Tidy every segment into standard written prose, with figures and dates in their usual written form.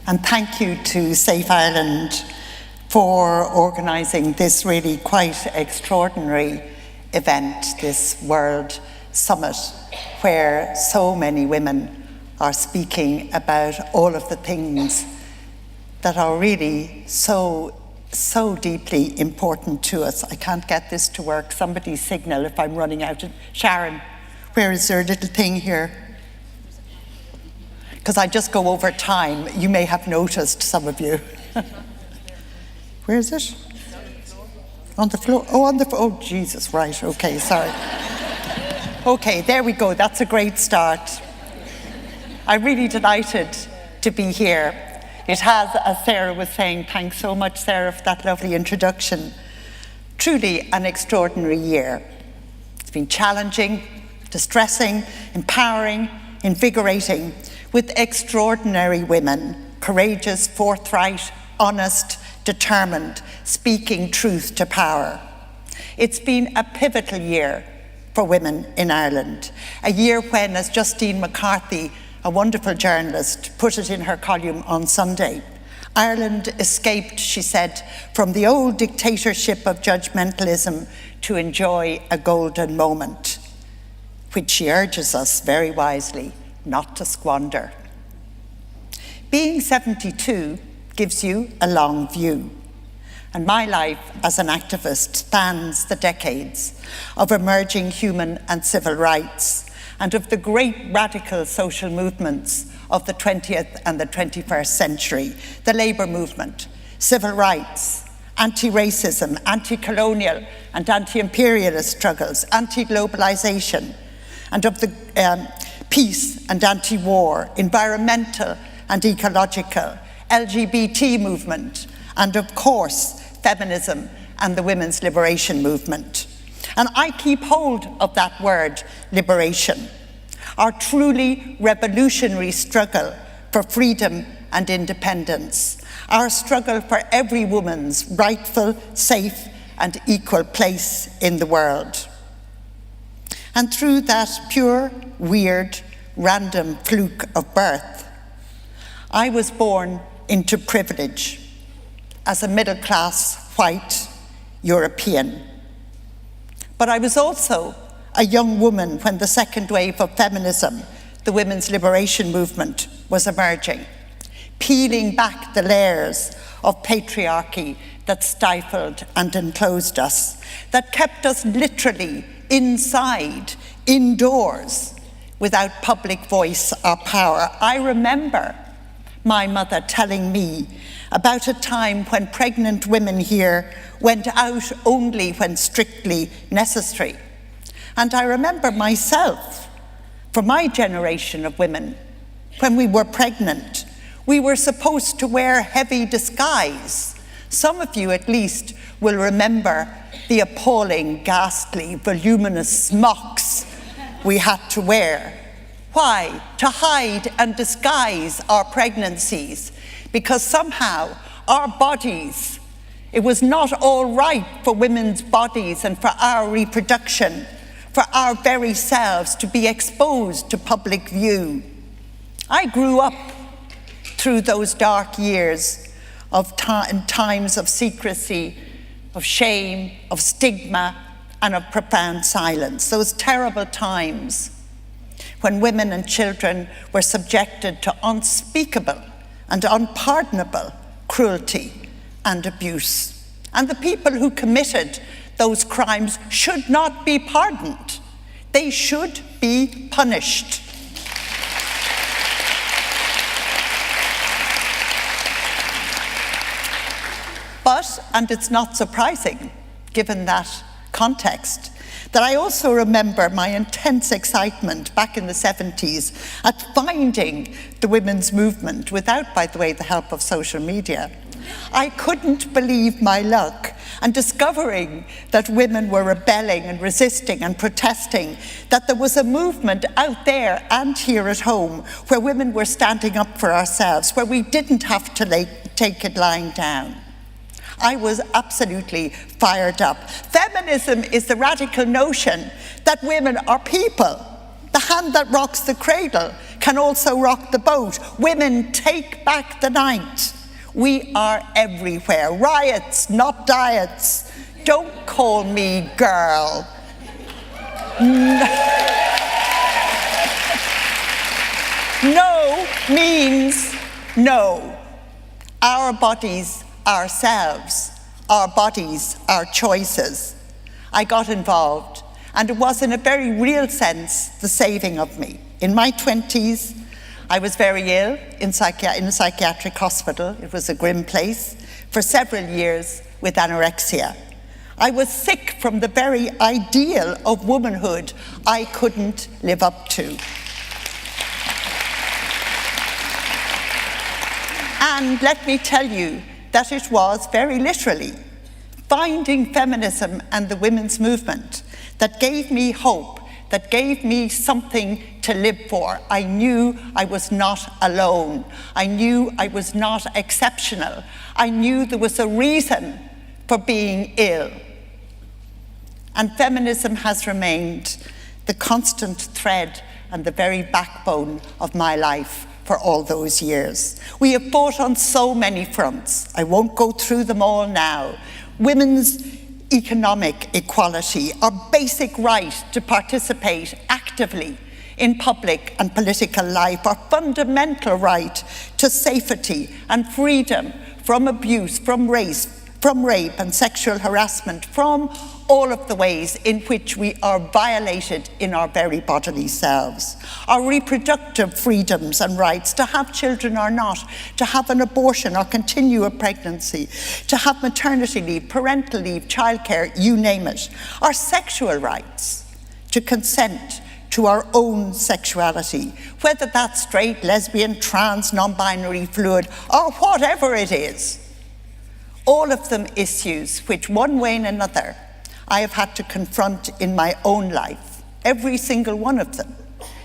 And thank you to Safe Ireland for organising this really quite extraordinary event, this World Summit, where so many women are speaking about all of the things that are really so deeply important to us. I can't get this to work. Somebody signal if I'm running out. Sharon, where is your little thing here? Because I just go over time. You may have noticed, some of you. Where is it? On the floor? Oh, on the floor. Oh, Jesus, right. Okay, sorry. Okay, there we go. That's a great start. I'm really delighted to be here. It has, as Sarah was saying, thanks so much, Sarah, for that lovely introduction. Truly an extraordinary year. It's been challenging, distressing, empowering, invigorating, with extraordinary women, courageous, forthright, honest, determined, speaking truth to power. It's been a pivotal year for women in Ireland, a year when, as Justine McCarthy, a wonderful journalist, put it in her column on Sunday, Ireland escaped, she said, from the old dictatorship of judgmentalism to enjoy a golden moment, which she urges us very wisely not to squander. Being 72 gives you a long view, and my life as an activist spans the decades of emerging human and civil rights and of the great radical social movements of the 20th and the 21st century, the labour movement, civil rights, anti-racism, anti-colonial and anti-imperialist struggles, anti-globalisation, and of the peace and anti-war, environmental and ecological, LGBT movement, and of course, feminism and the women's liberation movement. And I keep hold of that word, liberation, our truly revolutionary struggle for freedom and independence, our struggle for every woman's rightful, safe, and equal place in the world. And through that pure, weird, random fluke of birth, I was born into privilege as a middle-class, white European. But I was also a young woman when the second wave of feminism, the women's liberation movement, was emerging, peeling back the layers of patriarchy that stifled and enclosed us, that kept us literally inside, indoors, without public voice or power. I remember my mother telling me about a time when pregnant women here went out only when strictly necessary. And I remember myself, for my generation of women, when we were pregnant, we were supposed to wear heavy disguise. Some of you, at least, will remember the appalling, ghastly, voluminous smocks we had to wear. Why? To hide and disguise our pregnancies, because somehow our bodies, it was not all right for women's bodies and for our reproduction, for our very selves to be exposed to public view. I grew up through those dark years of times of secrecy, of shame, of stigma, and of profound silence. Those terrible times when women and children were subjected to unspeakable and unpardonable cruelty and abuse. And the people who committed those crimes should not be pardoned. They should be punished. But, and it's not surprising, given that context, that I also remember my intense excitement back in the 70s at finding the women's movement without, by the way, the help of social media. I couldn't believe my luck and discovering that women were rebelling and resisting and protesting, that there was a movement out there and here at home where women were standing up for ourselves, where we didn't have to take it lying down. I was absolutely fired up. Feminism is the radical notion that women are people. The hand that rocks the cradle can also rock the boat. Women, take back the night. We are everywhere. Riots, not diets. Don't call me girl. No means no. Our bodies, ourselves. Our bodies, our choices. I got involved, and it was in a very real sense the saving of me. In my 20s, I was very ill in a psychiatric hospital. It was a grim place for several years with anorexia. I was sick from the very ideal of womanhood I couldn't live up to. And let me tell you that it was very literally finding feminism and the women's movement that gave me hope, that gave me something to live for. I knew I was not alone. I knew I was not exceptional. I knew there was a reason for being ill. And feminism has remained the constant thread and the very backbone of my life for all those years. We have fought on so many fronts. I won't go through them all now. Women's economic equality, our basic right to participate actively in public and political life, our fundamental right to safety and freedom from abuse, from rape and sexual harassment, from all of the ways in which we are violated in our very bodily selves. Our reproductive freedoms and rights to have children or not, to have an abortion or continue a pregnancy, to have maternity leave, parental leave, childcare, you name it. Our sexual rights to consent to our own sexuality, whether that's straight, lesbian, trans, non-binary, fluid, or whatever it is. All of them issues which, one way and another, I have had to confront in my own life, every single one of them,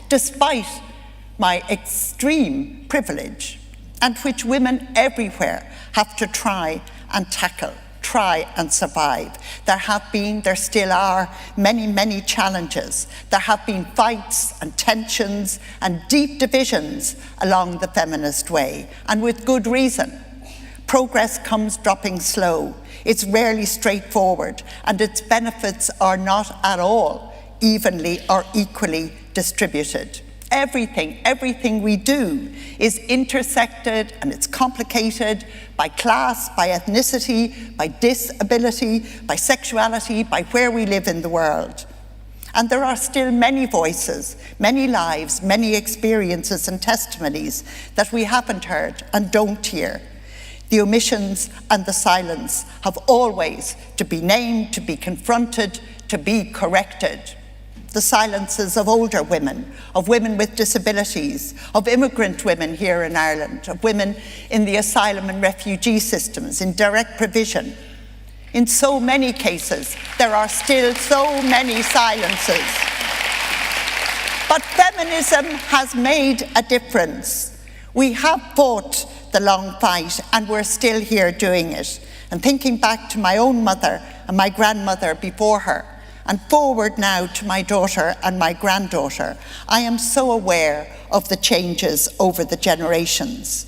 despite my extreme privilege, and which women everywhere have to try and tackle, try and survive. There still are many, many challenges. There have been fights and tensions and deep divisions along the feminist way, and with good reason. Progress comes dropping slow. It's rarely straightforward, and its benefits are not at all evenly or equally distributed. Everything we do is intersected, and it's complicated by class, by ethnicity, by disability, by sexuality, by where we live in the world. And there are still many voices, many lives, many experiences and testimonies that we haven't heard and don't hear. The omissions and the silence have always to be named, to be confronted, to be corrected. The silences of older women, of women with disabilities, of immigrant women here in Ireland, of women in the asylum and refugee systems, in direct provision. In so many cases, there are still so many silences. But feminism has made a difference. We have fought the long fight, and we're still here doing it. And thinking back to my own mother and my grandmother before her, and forward now to my daughter and my granddaughter, I am so aware of the changes over the generations.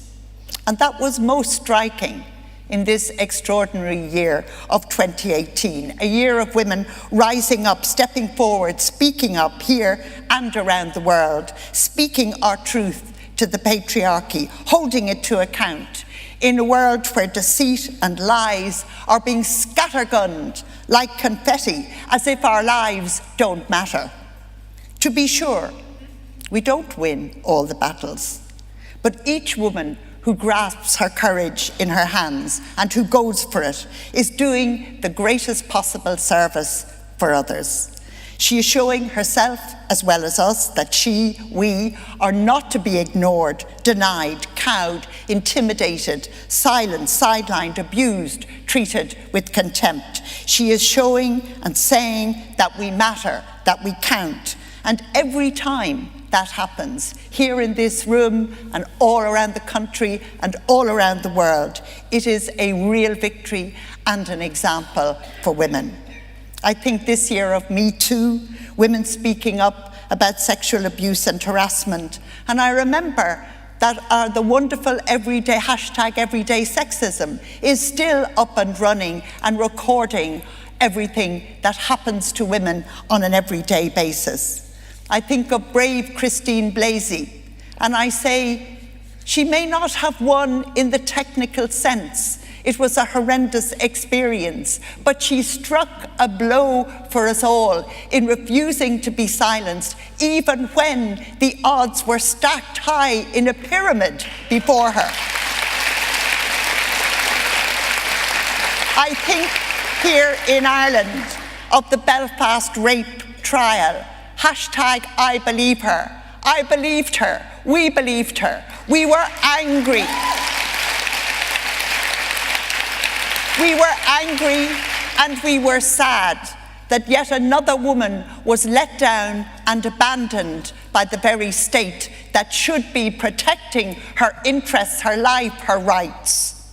And that was most striking in this extraordinary year of 2018, a year of women rising up, stepping forward, speaking up here and around the world, speaking our truth to the patriarchy, holding it to account in a world where deceit and lies are being scattergunned like confetti, as if our lives don't matter. To be sure, we don't win all the battles, but each woman who grasps her courage in her hands and who goes for it is doing the greatest possible service for others. She is showing herself, as well as us, that we are not to be ignored, denied, cowed, intimidated, silenced, sidelined, abused, treated with contempt. She is showing and saying that we matter, that we count. And every time that happens, here in this room and all around the country and all around the world, it is a real victory and an example for women. I think this year of Me Too, women speaking up about sexual abuse and harassment. And I remember that the wonderful everyday hashtag everyday sexism is still up and running and recording everything that happens to women on an everyday basis. I think of brave Christine Blasey, and I say, she may not have won in the technical sense. It was a horrendous experience, but she struck a blow for us all in refusing to be silenced, even when the odds were stacked high in a pyramid before her. I think here in Ireland of the Belfast rape trial, hashtag I believe her. I believed her. We believed her. We were angry. We were angry and we were sad that yet another woman was let down and abandoned by the very state that should be protecting her interests, her life, her rights.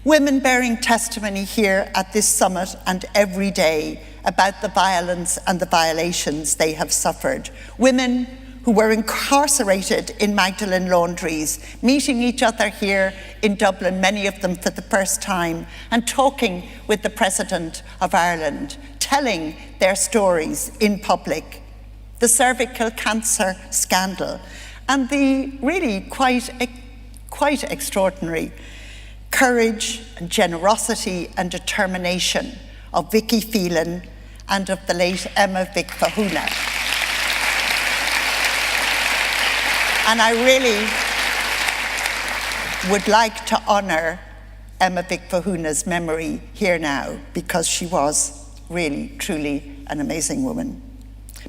Women bearing testimony here at this summit and every day about the violence and the violations they have suffered. Women who were incarcerated in Magdalen laundries, meeting each other here in Dublin, many of them for the first time, and talking with the President of Ireland, telling their stories in public. The cervical cancer scandal, and the really quite extraordinary courage and generosity and determination of Vicky Phelan and of the late Emma Vic Fahuna. And I really would like to honour Emma Vic Fahuna's memory here now, because she was really, truly an amazing woman.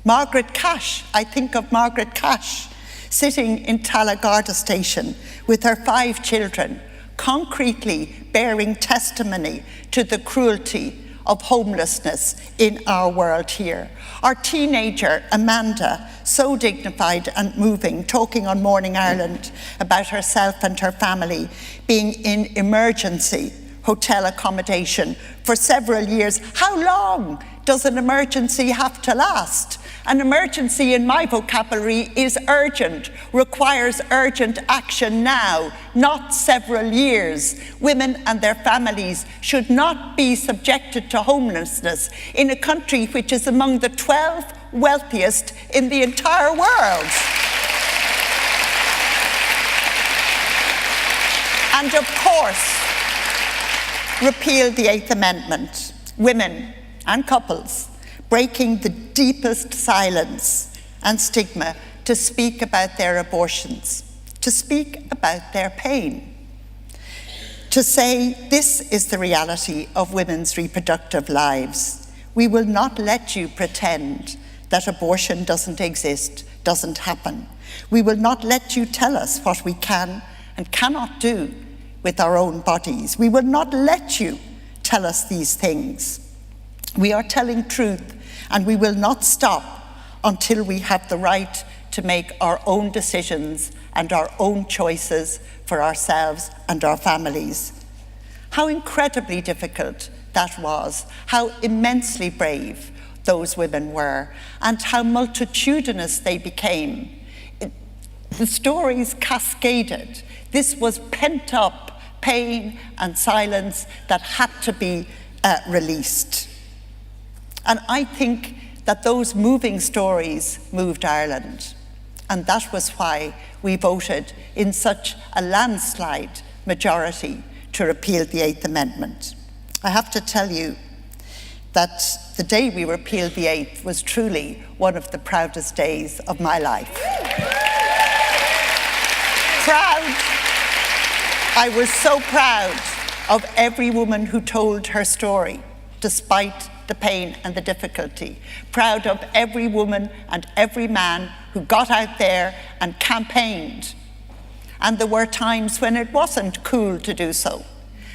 Margaret Cash, I think of Margaret Cash, sitting in Talagarda station with her 5 children, concretely bearing testimony to the cruelty of homelessness in our world here. Our teenager, Amanda, so dignified and moving, talking on Morning Ireland about herself and her family being in emergency hotel accommodation for several years. How long does an emergency have to last? An emergency in my vocabulary is urgent, requires urgent action now, not several years. Women and their families should not be subjected to homelessness in a country which is among the 12 wealthiest in the entire world. And of course, repeal the 8th Amendment. Women and couples breaking the deepest silence and stigma to speak about their abortions, to speak about their pain, to say this is the reality of women's reproductive lives. We will not let you pretend that abortion doesn't exist, doesn't happen. We will not let you tell us what we can and cannot do with our own bodies. We will not let you tell us these things. We are telling truth, and we will not stop until we have the right to make our own decisions and our own choices for ourselves and our families. How incredibly difficult that was, how immensely brave those women were, and how multitudinous they became. The stories cascaded. This was pent-up pain and silence that had to be released. And I think that those moving stories moved Ireland. And that was why we voted in such a landslide majority to repeal the 8th Amendment. I have to tell you that the day we repealed the 8th was truly one of the proudest days of my life. Proud. I was so proud of every woman who told her story, despite the pain and the difficulty. Proud of every woman and every man who got out there and campaigned. And there were times when it wasn't cool to do so,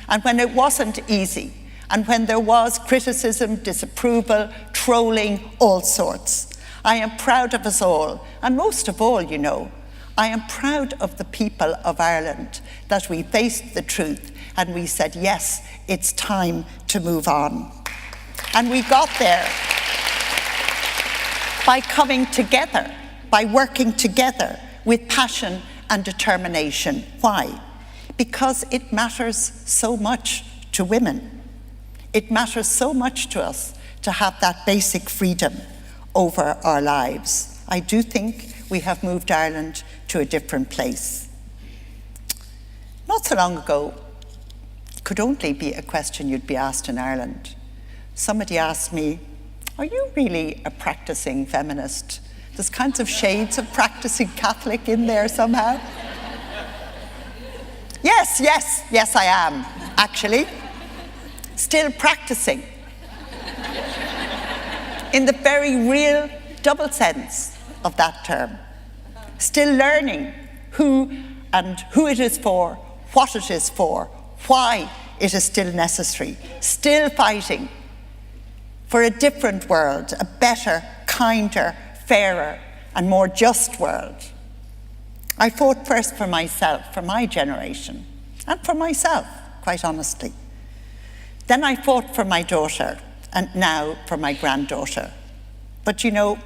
and when it wasn't easy, and when there was criticism, disapproval, trolling, all sorts. I am proud of us all, and most of all, you know, I am proud of the people of Ireland, that we faced the truth and we said, yes, it's time to move on. And we got there by coming together, by working together with passion and determination. Why? Because it matters so much to women. It matters so much to us to have that basic freedom over our lives. I do think we have moved Ireland to a different place. Not so long ago, it could only be a question you'd be asked in Ireland. Somebody asked me, "Are you really a practicing feminist?" There's kinds of shades of practicing Catholic in there somehow. Yes, I am, actually. Still practicing. In the very real double sense of that term. Still learning who it is for, what it is for, why it is still necessary. Still fighting for a different world, a better, kinder, fairer, and more just world. I fought first for myself, for my generation, and for myself, quite honestly. Then I fought for my daughter, and now for my granddaughter. But you know,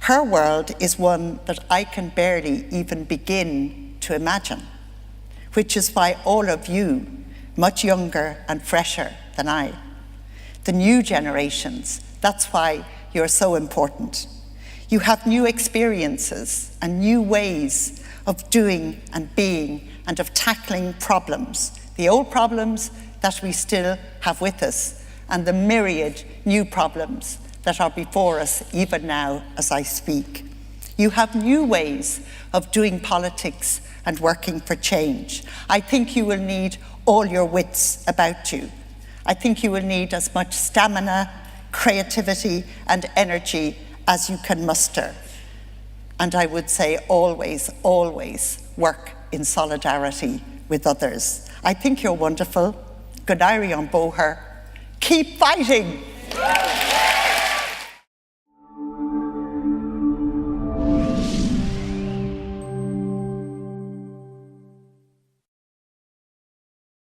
her world is one that I can barely even begin to imagine, which is why all of you, much younger and fresher than I, the new generations, that's why you're so important. You have new experiences and new ways of doing and being and of tackling problems, the old problems that we still have with us, and the myriad new problems that are before us even now as I speak. You have new ways of doing politics and working for change. I think you will need all your wits about you. I think you will need as much stamina, creativity, and energy as you can muster. And I would say always, always work in solidarity with others. I think you're wonderful. Good Irion Boher. Keep fighting!